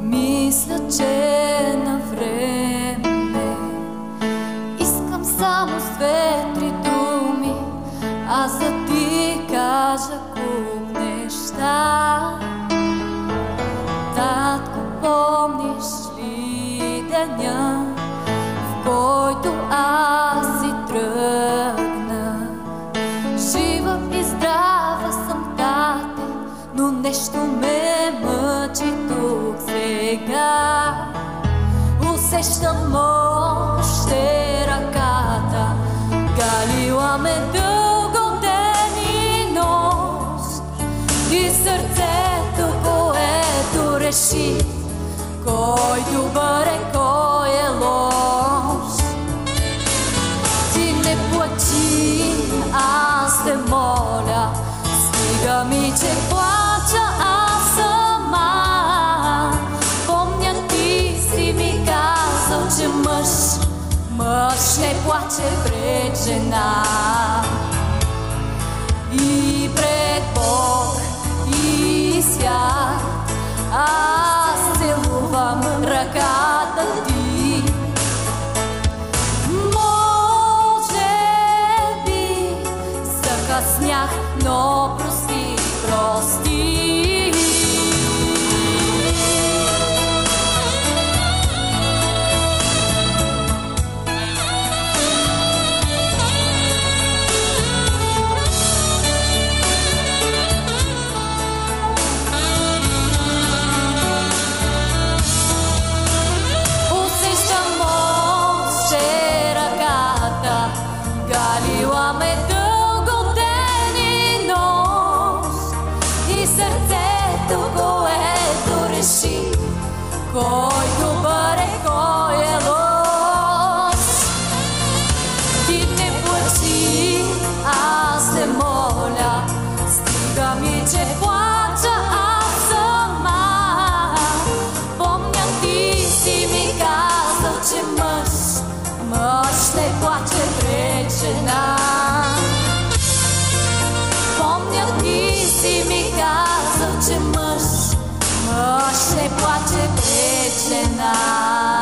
Мисля, че на време искам само с две-три думи аз да ти кажа куп неща. Татко, помниш ли деня, в който аз си тръгна? Жива и здрава съм, тате, но нещо ме мъчи тук сега. Усещам още ръката, галила ме дълго ден и нощ, и сърцето, което реши кой добър е, кой е лош. Ти не плачи, аз те моля, стига ми, че плача аз сама. Помня, ти си ми казал, че мъж не плаче пред жена. И пред Бог и свят аз целувам ръката ти. Може би закъснях, но прости, прости. Галила ме дълго ден и нощ, и сърцето, което реши кой добър е, кой е лош. Ти не плачи, аз те моля, стига ми, че плача аз сама. Помня, ти си ми казал, че мъж не плаче пред жена. Помня, ти си ми казал, че мъж не плаче пред жена.